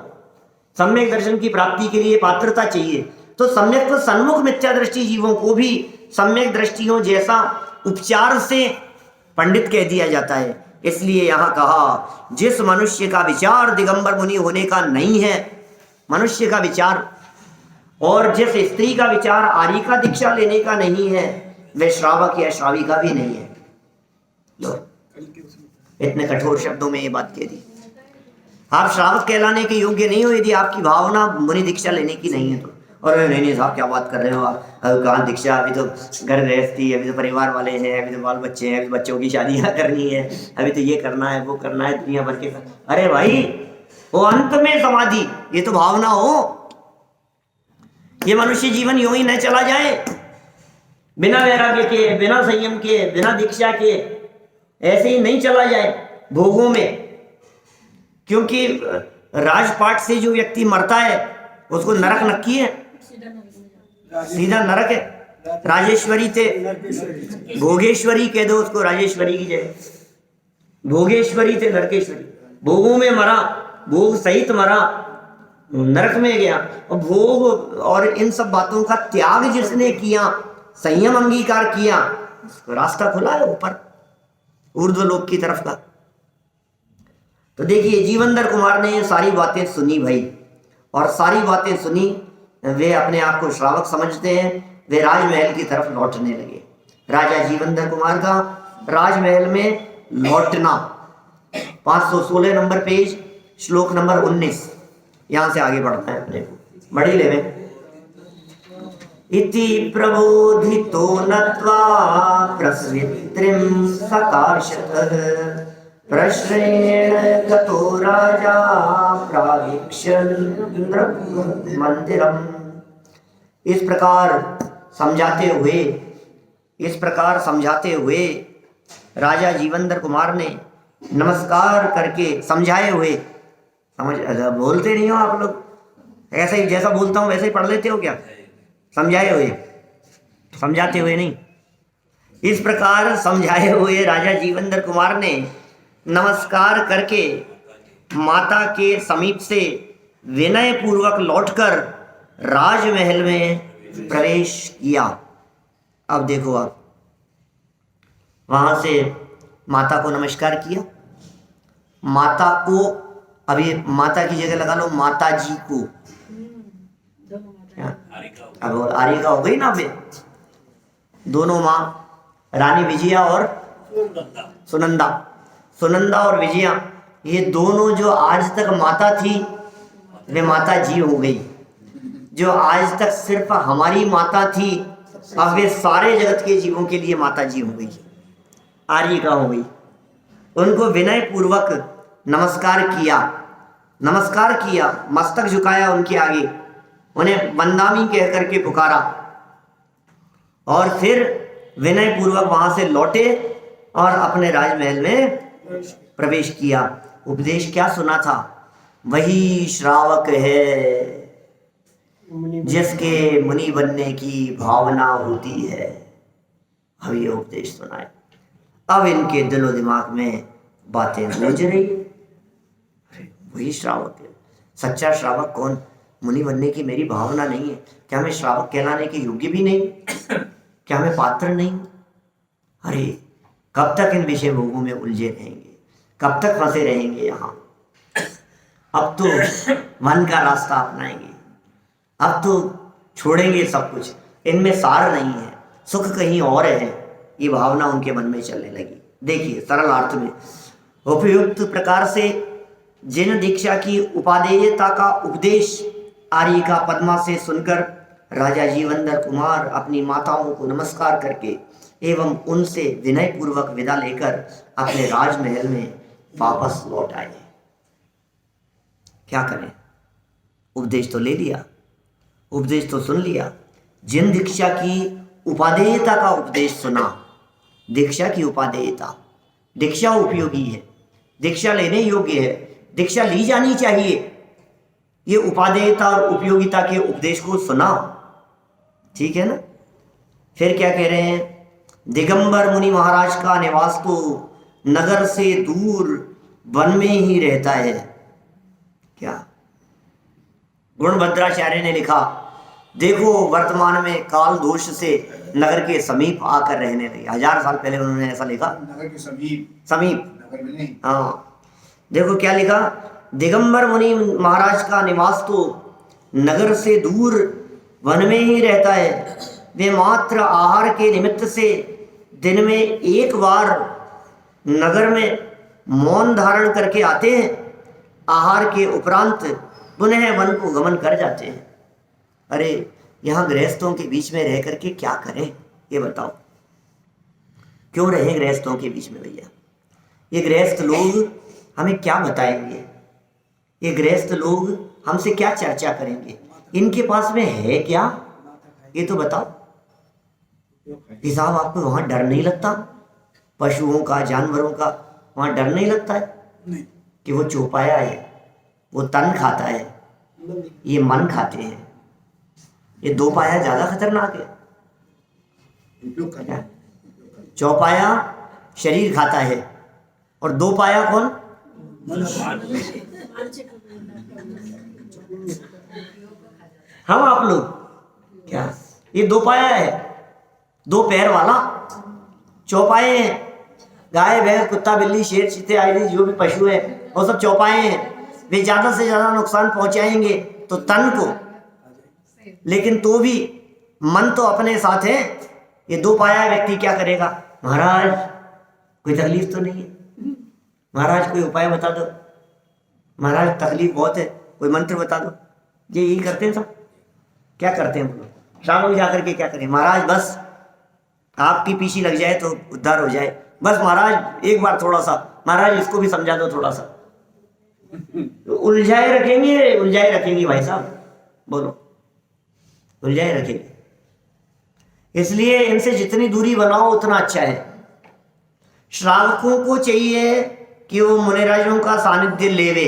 सम्यक दर्शन की प्राप्ति के लिए पात्रता चाहिए। तो सम्यक्त्व सन्मुख मिथ्या दृष्टि जीवों को भी सम्यक दृष्टियों जैसा उपचार से पंडित कह दिया जाता है। इसलिए यहाँ कहा, जिस मनुष्य का विचार दिगंबर मुनि होने का नहीं है, मनुष्य का विचार, और जिस स्त्री का विचार आर्य का दीक्षा लेने का नहीं है, वह श्रावक या श्राविका भी नहीं है। लो, इतने कठोर शब्दों में ये बात कह दी। आप श्रावक कहलाने के योग्य नहीं हो यदि आपकी भावना मुनि दीक्षा लेने की नहीं है तो। और नहीं साहब क्या बात कर रहे हो आप, कहाँ दीक्षा, अभी तो घर गृहस्थी, अभी तो परिवार वाले हैं, अभी तो बाल बच्चे हैं, अभी बच्चों की शादियाँ करनी है, अभी तो ये करना है वो करना है, दुनिया भर के। अरे भाई, वो अंत में समाधि, ये तो भावना हो। ये मनुष्य जीवन यूं ही न चला जाए बिना वैराग्य के, बिना संयम के, बिना दीक्षा के, ऐसे ही नहीं चला जाए भोगों में। क्योंकि राजपाट से जो व्यक्ति मरता है उसको नरक नक्की है, सीधा नरक है। राजेश्वरी थे, भोगेश्वरी कह दो उसको, राजेश्वरी की जगह भोगेश्वरी थे, नरकेश्वरी। भोगों में मरा, भोग सहित मरा, नरक में गया। और भोग और इन सब बातों का त्याग जिसने किया, संयम अंगीकार किया, उसको रास्ता खुला है ऊपर ऊर्ध्वलोक की तरफ का। तो देखिए, जीवनधर कुमार ने ये सारी बातें सुनी भाई, और सारी बातें सुनी। वे अपने आप को श्रावक समझते हैं। वे राजमहल की तरफ लौटने लगे। राजा जीवनधर कुमार का राजमहल में लौटना, 516 नंबर पेज, श्लोक नंबर 19। यहां से आगे बढ़ना है अपने को, बढ़ी ले में। इति प्रबोधितो नत्वा प्रस्वित्रिं सकाशतः प्रश्रेण गतो राजा प्रावीक्षन् मंदिरम। इस प्रकार समझाते हुए राजा जीवनधर कुमार ने नमस्कार करके, समझाए हुए, बोलते नहीं हो आप लोग, ऐसा ही जैसा बोलता हूँ वैसे ही पढ़ लेते हो क्या? समझाए हुए, समझाते हुए नहीं। इस प्रकार समझाए हुए राजा जीवनधर कुमार ने नमस्कार करके माता के समीप से विनय पूर्वक लौटकर राजमहल में प्रवेश किया। अब देखो, आप वहां से माता को नमस्कार किया। माता को, अभी माता की जगह लगा लो माता जी को, क्या? अब आरिका हो गई ना। अभी दोनों माँ, रानी विजया और सुनंदा, सुनंदा और विजया, ये दोनों जो आज तक माता थी वे माता जी हो गई। जो आज तक सिर्फ हमारी माता थी, अब वे सारे जगत के जीवों के लिए माता जी हो गई, आर्यिका हो गई। उनको विनय पूर्वक नमस्कार किया, नमस्कार किया, मस्तक झुकाया उनके आगे, उन्हें वंदामी कह करके पुकारा और फिर विनय पूर्वक वहां से लौटे और अपने राजमहल में प्रवेश किया। उपदेश क्या सुना था? वही श्रावक है जिसके मुनि बनने की भावना होती है। अब ये उपदेश सुनाए। अब इनके दिलो दिमाग में बातें गूंज रही। वही श्रावक है। सच्चा श्रावक कौन? मुनि बनने की मेरी भावना नहीं है। क्या मैं श्रावक कहलाने के योग्य भी नहीं? क्या मैं पात्र नहीं? अरे कब तक इन विषय भोगों में उलझे रहेंगे? कब तक फंसे रहेंगे यहाँ? अब तो मन का रास्ता अपनाएंगे, अब तो छोड़ेंगे सब कुछ। इनमें सार नहीं है, सुख कहीं और है, ये भावना उनके मन में चलने लगी। देखिए सरल अर्थ में, उपयुक्त प्रकार से जिन दीक्षा की उपादेयता का उपदेश आर्यिका पद्मा से सुनकर राजा जीवंदर कुमार अपनी माताओं को नमस्कार करके एवं उनसे विनय पूर्वक विदा लेकर अपने राजमहल में वापस लौट आए। क्या करें? उपदेश तो ले लिया, उपदेश तो सुन लिया। जिन दीक्षा की उपादेयता का उपदेश सुना, दीक्षा की उपादेयता, दीक्षा उपयोगी है, दीक्षा लेने योग्य है, दीक्षा ली जानी चाहिए। ये उपादेयता और उपयोगिता के उपदेश को सुना, ठीक है ना। फिर क्या कह रहे हैं? दिगंबर मुनि महाराज का निवास तो नगर से दूर वन में ही रहता है। क्या? गुणभद्राचार्य ने लिखा, देखो वर्तमान में काल दोष से नगर के समीप आकर रहने लगे। 1000 साल पहले उन्होंने ऐसा लिखा, नगर के समीप, समीप। नगर में नहीं। हाँ, देखो क्या लिखा, दिगंबर मुनि महाराज का निवास तो नगर से दूर वन में ही रहता है। वे मात्र आहार के निमित्त से दिन में एक बार नगर में मौन धारण करके आते हैं। आहार के उपरांत पुनः वन को गमन कर जाते हैं। अरे यहाँ गृहस्थों के बीच में रह करके क्या करें, ये बताओ? क्यों रहे गृहस्थों के बीच में भैया? ये गृहस्थ लोग हमें क्या बताएंगे? ये गृहस्थ लोग हमसे क्या चर्चा करेंगे? इनके पास में है क्या, ये तो बताओ। कि साहब आपको वहाँ डर नहीं लगता? पशुओं का, जानवरों का वहाँ डर नहीं लगता है? नहीं। कि वो चौपाया है, वो तन खाता है, ये मन खाते हैं। ये दो पाया ज्यादा खतरनाक है। उपयोग करना है। चौपाया शरीर खाता है और दो पाया कौन? हम आप लोग। क्या ये दो पाया है? दो पैर वाला चौपाए हैं। गाय, भैंस, कुत्ता, बिल्ली, शेर, चीते आदि जो भी पशु है वो सब चौपाए हैं। वे ज्यादा से ज्यादा नुकसान पहुंचाएंगे तो तन को, लेकिन तो भी मन तो अपने साथ है। ये दो पाया व्यक्ति क्या करेगा? महाराज कोई तकलीफ तो नहीं है? महाराज कोई उपाय बता दो। महाराज तकलीफ बहुत है, कोई मंत्र बता दो। ये यही करते हैं सब। क्या करते हैं बोलो? शाम को जाकर के क्या करें? महाराज बस आपकी पीछी लग जाए तो उद्धार हो जाए। बस महाराज एक बार थोड़ा सा, महाराज इसको भी समझा दो थोड़ा सा। उलझाए रखेंगे भाई साहब, बोलो उलझाए रखेंगे। इसलिए इनसे जितनी दूरी बनाओ उतना अच्छा है। श्रावकों को चाहिए कि वो मुनिराजों का सानिध्य लेवे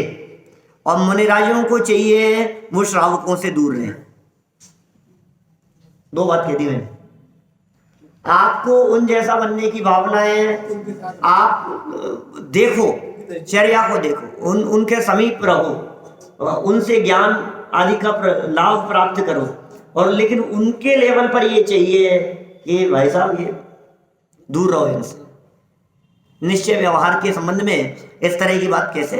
और मुनिराजों को चाहिए वो श्रावकों से दूर रहे। दो बात कह दी मैंने। आपको उन जैसा बनने की भावना है, आप देखो, चर्या को देखो, उनके समीप रहो, उनसे ज्ञान आदि का लाभ प्राप्त करो, और लेकिन उनके लेवल पर ये चाहिए कि भाई साहब ये दूर रहो इनसे। निश्चय व्यवहार के संबंध में इस तरह की बात कैसे?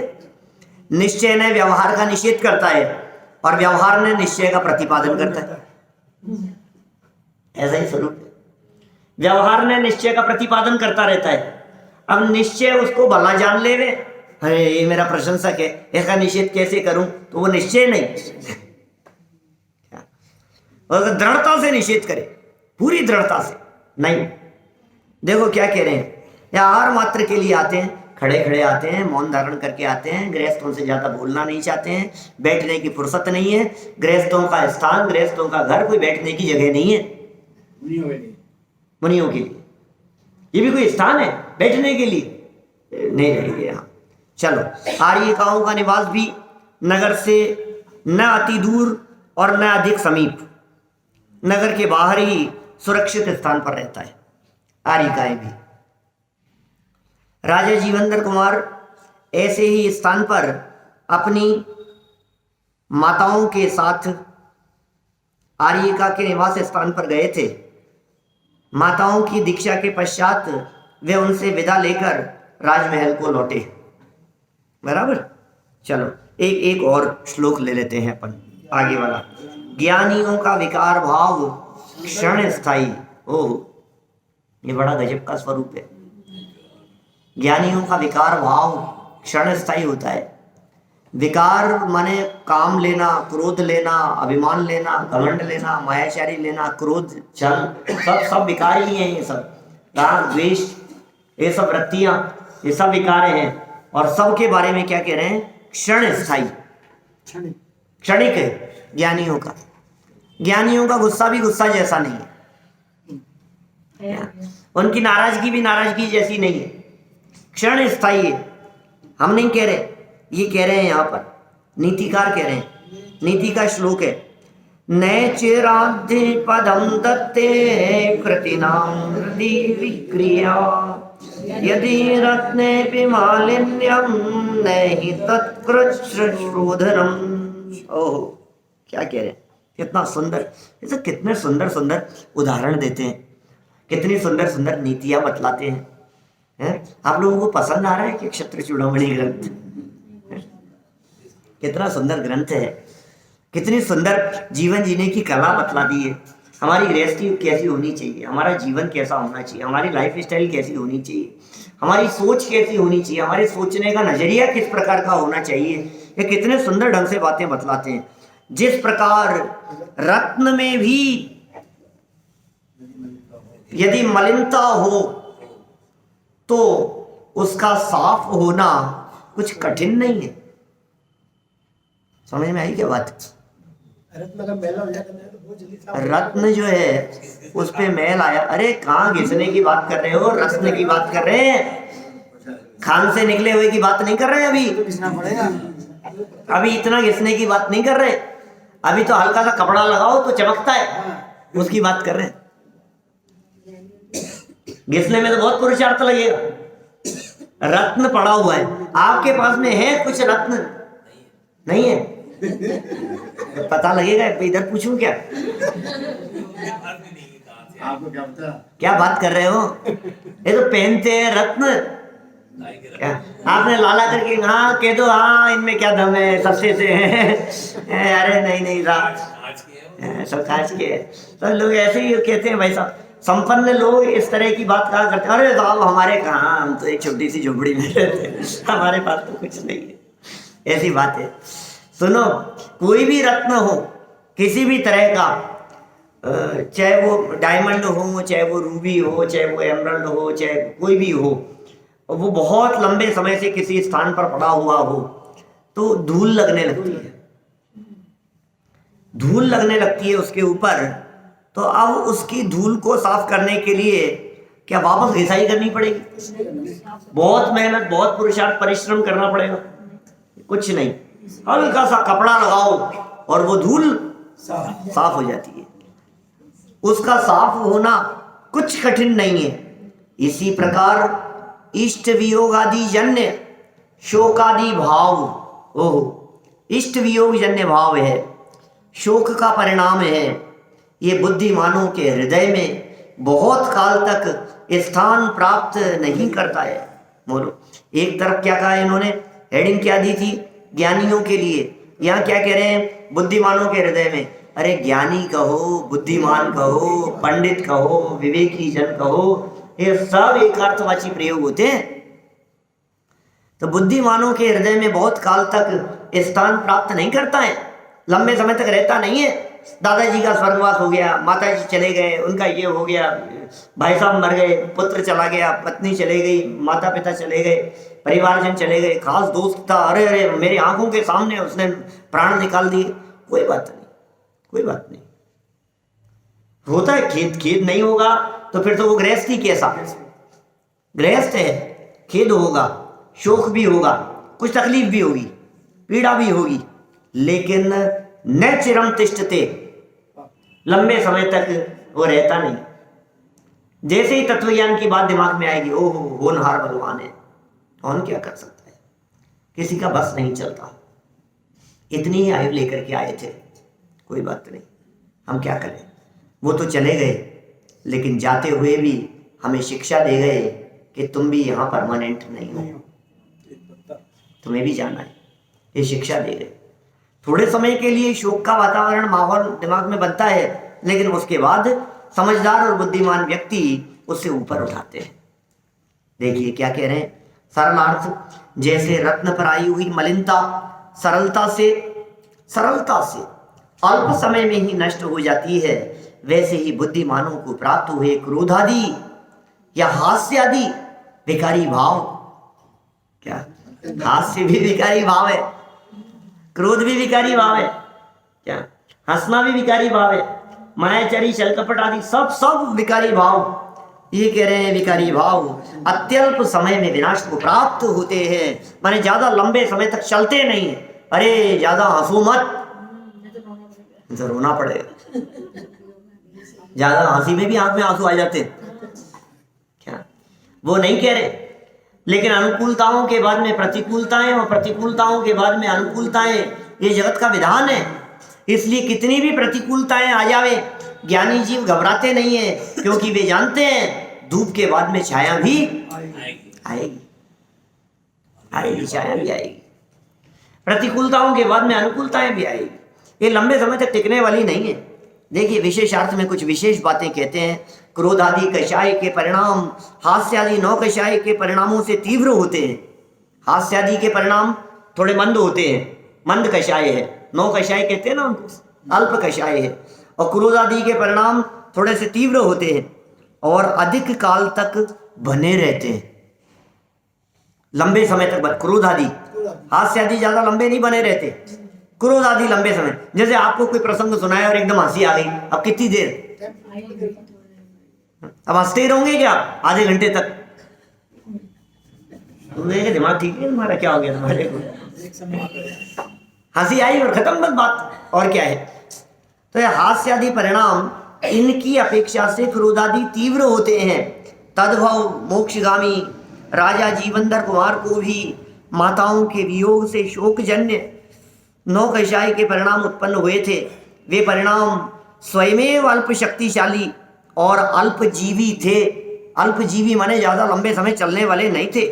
निश्चय ने व्यवहार का निषेध करता है और व्यवहार ने निश्चय का प्रतिपादन करता है, ऐसा ही स्वरूप है। व्यवहार ने निश्चय का प्रतिपादन करता रहता है। अब निश्चय उसको भला जान ले वे, अरे ये मेरा प्रशंसक है, इसका निषेध कैसे करूं, तो वो निश्चय नहीं, और दृढ़ता से निषेध करे, पूरी दृढ़ता से नहीं। देखो क्या कह रहे हैं, या आहार मात्र के लिए आते हैं, खड़े खड़े आते हैं, मौन धारण करके आते हैं, गृहस्थों से ज्यादा बोलना नहीं चाहते हैं, बैठने की फुर्सत नहीं है, गृहस्थों का स्थान, गृहस्थों का घर कोई बैठने की जगह नहीं है मुनियों के लिए। ये भी कोई स्थान है बैठने के लिए? नहीं रहेंगे यहाँ। चलो, आर्यिकाओं का निवास भी नगर से न अति दूर और न अधिक समीप, नगर के बाहर ही सुरक्षित स्थान पर रहता है आर्यिकाएं भी। राजा जीवंदर कुमार ऐसे ही स्थान पर अपनी माताओं के साथ आर्यिका के निवास स्थान पर गए थे। माताओं की दीक्षा के पश्चात वे उनसे विदा लेकर राजमहल को लौटे। बराबर। चलो एक और श्लोक ले लेते हैं अपन, आगे वाला। ज्ञानियों का विकार भाव क्षण स्थायी। ओह, ये बड़ा गजब का स्वरूप है। ज्ञानियों का विकार भाव क्षण स्थायी होता है। विकार माने काम लेना, क्रोध लेना, अभिमान लेना, घमंड लेना, मायाचारी लेना, क्रोध, छल, सब विकार ही हैं। ये सब राग, द्वेष, ये सब वृत्तियां, ये सब विकार हैं। और सब के बारे में क्या कह रहे हैं? क्षण स्थायी, क्षणिक है ज्ञानियों का। ज्ञानियों का गुस्सा भी गुस्सा जैसा नहीं है, उनकी नाराजगी भी नाराजगी जैसी नहीं है, क्षण स्थायी है। हम नहीं कह रहे, ये कह रहे हैं यहाँ पर नीतिकार कह रहे हैं। नीति का श्लोक है, नैचिराद्धि पदम दत्ते कृतिनां हृदि विक्रिया यदि रत्ने मालिन्यम नहि तत्कृच्छ्रोधनम। ओह, क्या कह रहे हैं, कितना सुंदर, ऐसे कितने सुंदर सुंदर उदाहरण देते हैं, कितनी सुंदर सुंदर नीतियां बतलाते हैं। आप लोगों को पसंद आ रहा है कि क्षत्र चूड़ामणि ग्रंथ? कितना सुंदर ग्रंथ है, कितनी सुंदर जीवन जीने की कला बतला दी है। हमारी गृहस्थी कैसी होनी चाहिए, हमारा जीवन कैसा होना चाहिए, हमारी लाइफ स्टाइल कैसी होनी चाहिए, हमारी सोच कैसी होनी चाहिए, हमारे सोचने का नजरिया किस प्रकार का होना चाहिए, ये कितने सुंदर ढंग से बातें बतलाते हैं। जिस प्रकार रत्न में भी यदि मलिनता हो तो उसका साफ होना कुछ कठिन नहीं है। समझ में आई क्या बात? रत्न का मैला हो जाता है तो बहुत जल्दी साफ। रत्न जो है उस पे मैल आया, अरे कहाँ घिसने की बात कर रहे हो, रत्न की बात कर रहे हैं, खान से निकले हुए की बात नहीं कर रहे अभी। तो घिसना पड़ेगा। अभी इतना घिसने की बात नहीं कर रहे, अभी तो हल्का सा कपड़ा लगाओ तो चमकता है, उसकी बात कर रहे हैं। घिसने में तो बहुत पुरुषार्थ लगेगा। रत्न पड़ा हुआ है, आपके पास में है कुछ रत्न? नहीं है, पता लगेगा। इधर पूछूं क्या? आपको क्या पता? क्या बात कर रहे हो? ये तो पहनते हैं रत्न। क्या आपने लाला करके हाँ कह दो, हाँ इनमें क्या दम है, सबसे से है। अरे नहीं सब कांच के। तो लोग ऐसे ही कहते हैं भाई साहब, संपन्न लोग इस तरह की बात कहा करते हैं, अरे साहब हमारे कहाँ, हम तो एक छोटी सी झोपड़ी में रहते हैं, हमारे पास तो कुछ नहीं है। ऐसी बात है। सुनो, कोई भी रत्न हो किसी भी तरह का, चाहे वो डायमंड हो, चाहे वो रूबी हो, चाहे वो एमरल्ड हो, चाहे कोई भी हो, वो बहुत लंबे समय से किसी स्थान पर पड़ा हुआ हो तो धूल लगने लगती है, धूल लगने लगती है उसके ऊपर। तो अब उसकी धूल को साफ करने के लिए क्या वापस घिसाई करनी पड़ेगी? बहुत मेहनत, बहुत पुरुषार्थ, परिश्रम करना पड़ेगा? कुछ नहीं, हल्का सा कपड़ा लगाओ और वो धूल साफ हो जाती है। उसका साफ होना कुछ कठिन नहीं है। इसी प्रकार इष्ट वियोग आदि जन्य शोकादि भाव, ओह, इष्ट वियोग जन्य भाव है शोक का परिणाम है, ये बुद्धिमानों के हृदय में बहुत काल तक स्थान प्राप्त नहीं करता है। बोलो, एक तरफ क्या कहा इन्होंने, हेडिंग क्या दी थी, ज्ञानियों के लिए, यहाँ क्या कह रहे हैं, बुद्धिमानों के हृदय में। अरे ज्ञानी कहो, बुद्धिमान कहो, पंडित कहो, विवेकी जन कहो, ये सब एक अर्थवाची प्रयोग होते हैं। तो बुद्धिमानों के हृदय में बहुत काल तक स्थान प्राप्त नहीं करता है, लंबे समय तक रहता नहीं है। दादाजी का स्वर्गवास हो गया, माताजी चले गए, उनका ये हो गया, भाई साहब मर गए, पुत्र चला गया, पत्नी चले गई, माता पिता चले गए, परिवारजन चले गए, खास दोस्त था, अरे अरे मेरी आंखों के सामने उसने प्राण निकाल दिए। कोई बात नहीं, कोई बात नहीं, होता है। खेद नहीं होगा तो फिर तो वो गृहस्थ ही कैसा, गृहस्थ है, खेद होगा, शोक भी होगा, कुछ तकलीफ भी होगी, पीड़ा भी होगी, लेकिन न चिरम तिष्ठते, लंबे समय तक वो रहता नहीं। जैसे ही तत्वज्ञान की बात दिमाग में आएगी, ओहो होनहार भगवान है, कौन क्या कर सकता है, किसी का बस नहीं चलता। इतनी ही आयु लेकर के आए थे, कोई बात नहीं, हम क्या करें। वो तो चले गए, लेकिन जाते हुए भी हमें शिक्षा दे गए कि तुम भी यहाँ परमानेंट नहीं हो, तुम्हें भी जाना है, ये शिक्षा दे गए। थोड़े समय के लिए शोक का वातावरण, माहौल दिमाग में बनता है, लेकिन उसके बाद समझदार और बुद्धिमान व्यक्ति उससे ऊपर उठाते हैं। देखिए क्या कह रहे हैं, सरलार्थ, जैसे रत्न पर आई हुई मलिनता सरलता से अल्प समय में ही नष्ट हो जाती है, वैसे ही बुद्धिमानों को प्राप्त हुए क्रोधादि या हास्य आदि विकारी भाव, क्या हास्य भी विकारी भाव है, क्रोध भी विकारी भाव है, क्या हंसना भी विकारी भाव है, मायाचारी छल कपट आदि सब विकारी भाव। ये कह रहे हैं विकारी भाव अत्यल्प समय में विनाश को प्राप्त होते हैं, माने ज्यादा लंबे समय तक चलते नहीं है। अरे ज्यादा हंसो मत, तो रोना पड़ेगा, ज्यादा हंसी में भी आंख में आंसू आ जाते हैं, क्या वो नहीं कह रहे। लेकिन अनुकूलताओं के बाद में प्रतिकूलताएं और प्रतिकूलताओं के बाद में अनुकूलताएं, ये जगत का विधान है। इसलिए कितनी भी प्रतिकूलताएं आ जावे, ज्ञानी जीव घबराते नहीं है, क्योंकि वे जानते हैं धूप के बाद में छाया भी आएगी, छाया भी आएगी, प्रतिकूलताओं के बाद में अनुकूलताएं भी आएगी। ये लंबे समय तक टिकने वाली नहीं है। देखिए विशेषार्थ में कुछ विशेष बातें कहते हैं। क्रोध आदि कषाय के परिणाम हास्य आदि नौ कषाय के परिणामों से तीव्र होते हैं। हास्य आदि के परिणाम थोड़े मंद होते हैं, मंद कषाय है, नौ कषाय कहते हैं ना उनको, अल्प कषाय है। और क्रोध आदि के परिणाम थोड़े से तीव्र होते हैं और अधिक काल तक बने रहते हैं, लंबे समय तक। क्रोध आदि, हास्य आदि ज्यादा लंबे नहीं बने रहते, क्रोध आदि लंबे समय। जैसे आपको कोई प्रसंग सुनाया और एकदम हंसी आ गई, अब कितनी देर, अब हंसते ही रहोगे क्या आधे घंटे तक? तुम्हारे दिमाग ठीक है, तुम्हारा क्या हो गया, तुम्हारे को हंसी आई और खत्म बस बात, और क्या है। तो ये हास्य आदि परिणाम इनकी अपेक्षा से क्रोधादि तीव्र होते हैं। तद्भव मोक्षगामी राजा जीवनधर कुमार को भी माताओं के वियोग से शोकजन्य नौ कषाय के परिणाम उत्पन्न हुए थे। वे परिणाम स्वयमेव अल्प शक्तिशाली और अल्पजीवी थे। अल्पजीवी माने ज्यादा लंबे समय चलने वाले नहीं थे।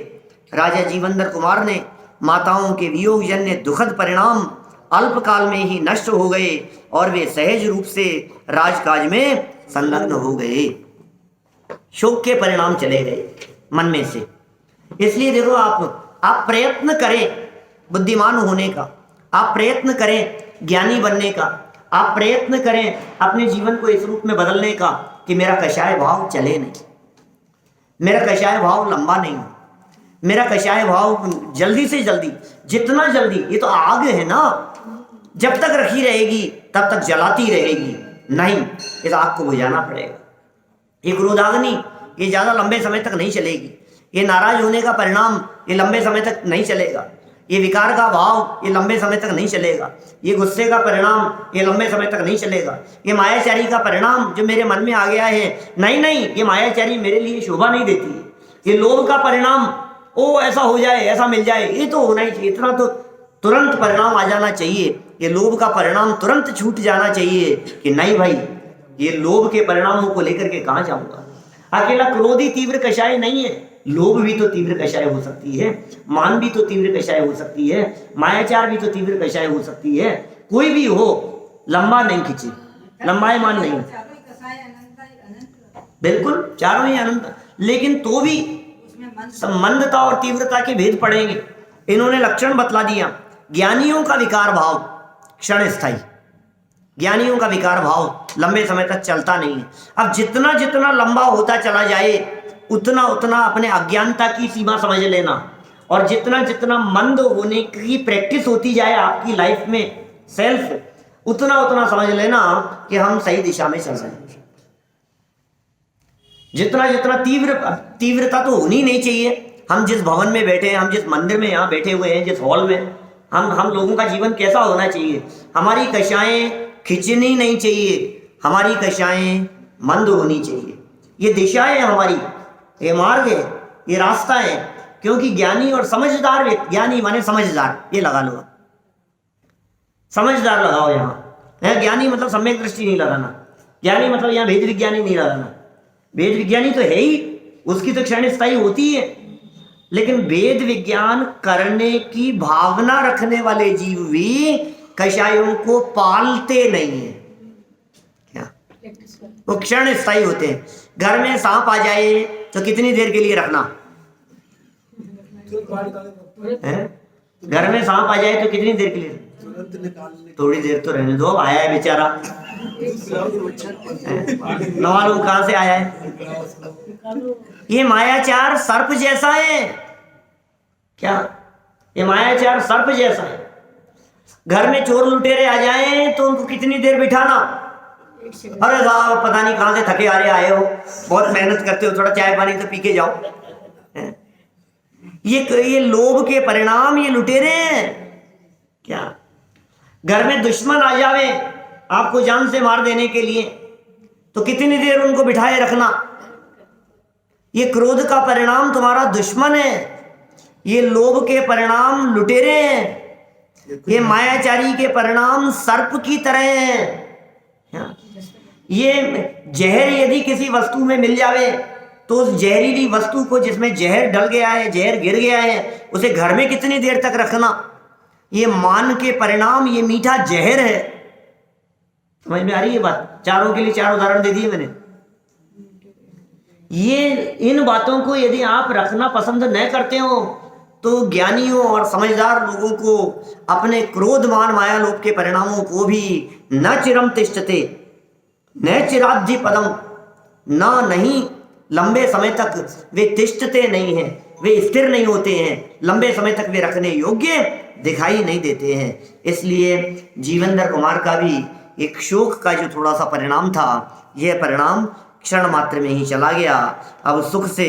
राजा जीवनधर कुमार ने माताओं के वियोगजन्य दुखद परिणाम अल्पकाल में ही नष्ट हो गए और वे सहज रूप से राजकाज में संलग्न हो गए। शोक के परिणाम चले गए मन में से। इसलिए देखो, आप प्रयत्न करें बुद्धिमान होने का, आप प्रयत्न करें ज्ञानी बनने का, आप प्रयत्न करें अपने जीवन को इस रूप में बदलने का कि मेरा कषाय भाव चले नहीं, मेरा कषाय भाव लंबा नहीं हो, मेरा कषाय भाव जल्दी से जल्दी, जितना जल्दी, ये तो आग है ना, जब तक रखी रहेगी तब तक जलाती रहेगी, नहीं, इस आग को बुझाना पड़ेगा। ये क्रोधाग्नि ये ज्यादा लंबे समय तक नहीं चलेगी। ये नाराज होने का परिणाम ये लंबे समय तक नहीं चलेगा। ये विकार का भाव ये लंबे समय तक नहीं चलेगा। ये गुस्से का परिणाम ये लंबे समय तक नहीं चलेगा। ये मायाचारी का परिणाम जो मेरे मन में आ गया है, नहीं, ये मायाचारी मेरे लिए शोभा नहीं देती है। ये लोभ का परिणाम, ओ ऐसा हो जाए, ऐसा मिल जाए, ये तो होना ही चाहिए, इतना तो तुरंत परिणाम आ जाना चाहिए। ये लोभ का परिणाम तुरंत छूट जाना चाहिए कि नहीं भाई, ये लोभ के परिणामों को लेकर के कहाँ जाऊंगा। अकेला क्रोध ही तीव्र कषाय नहीं है, लोभ भी तो तीव्र कषाय हो सकती है, मान भी तो तीव्र कषाय हो सकती है, मायाचार भी तो तीव्र कषाय हो सकती है। कोई भी हो लंबा नहीं खींचे, लंबाईमान नहीं, चारों ही कसाय अनंत बिल्कुल चारों ही अनंत, लेकिन तो भी उसमें मन संबंधता और तीव्रता के भेद पड़ेंगे। इन्होंने लक्षण बतला दिया। ज्ञानियों का विकार भाव क्षण स्थायी, ज्ञानियों का विकार भाव लंबे समय तक चलता नहीं है। अब जितना जितना लंबा होता चला जाए उतना उतना अपने अज्ञानता की सीमा समझ लेना, और जितना जितना मंद होने की प्रैक्टिस होती जाए आपकी लाइफ में सेल्फ, उतना उतना समझ लेना कि हम सही दिशा में चल रहे हैं। जितना जितना तीव्रता तो होनी नहीं चाहिए। हम जिस भवन में बैठे हैं, हम जिस मंदिर में यहाँ बैठे हुए हैं, जिस हॉल में, हम लोगों का जीवन कैसा होना चाहिए। हमारी कक्षाएं खिंचनी नहीं चाहिए, हमारी कक्षाएं मंद होनी चाहिए। ये दिशा है हमारी, ये मार्ग है, ये रास्ता है। क्योंकि ज्ञानी और समझदार व्यक्ति, ज्ञानी माने समझदार, ये लगा लो, समझदार लगाओ यहाँ है। ज्ञानी मतलब सम्यक दृष्टि नहीं लगाना, ज्ञानी मतलब यहाँ भेद विज्ञानी नहीं लगाना। वेद विज्ञानी तो है ही, उसकी तो क्षण स्थायी होती है, लेकिन वेद विज्ञान करने की भावना रखने वाले जीव भी कषायों को पालते नहीं है। क्या वो क्षण स्थायी होते हैं। घर में सांप आ जाए तो कितनी देर के लिए रखना है? घर में सांप आ जाए तो कितनी देर के लिए? थोड़ी देर तो रहने दो, अब आया है बेचारा, न मालूम कहां से आया है। ये मायाचार सर्प जैसा है। क्या ये मायाचार सर्प जैसा है। घर में चोर लुटेरे आ जाएं तो उनको कितनी देर बिठाना? अरे साहब पता नहीं कहां से थके आ रहे आए हो, बहुत मेहनत करते हो, थोड़ा चाय पानी तो पी के जाओ। ये लोभ के परिणाम ये लुटेरे हैं। क्या घर में दुश्मन आ जावे आपको जान से मार देने के लिए तो कितनी देर उनको बिठाए रखना? ये क्रोध का परिणाम तुम्हारा दुश्मन है, ये लोभ के परिणाम लुटेरे हैं, ये मायाचारी के परिणाम सर्प की तरह हैं। ये जहर यदि किसी वस्तु में मिल जावे तो उस जहरीली वस्तु को, जिसमें जहर डल गया है, जहर गिर गया है, उसे घर में कितनी देर तक रखना? ये मान के परिणाम ये मीठा जहर है। समझ में आ रही है बात? चारों के लिए चार उदाहरण दे दिए मैंने। ये इन बातों को यदि आप रखना पसंद न करते हो तो ज्ञानियों और समझदार लोगों को अपने क्रोध मान माया लोभ के परिणामों को भी न चिरम तिष्ठते न चिराद्धि पदम, न नहीं लंबे समय तक वे तिष्ठते नहीं हैं, वे स्थिर नहीं होते हैं, लंबे समय तक वे रखने योग्य दिखाई नहीं देते हैं। इसलिए जीवेंद्र कुमार का भी एक शोक का जो थोड़ा सा परिणाम था, यह परिणाम क्षण मात्र में ही चला गया। अब सुख से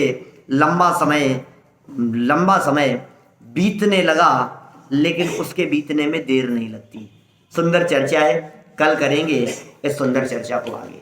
लंबा समय बीतने लगा, लेकिन उसके बीतने में देर नहीं लगती। सुंदर चर्चा है, कल करेंगे इस सुंदर चर्चा को आगे।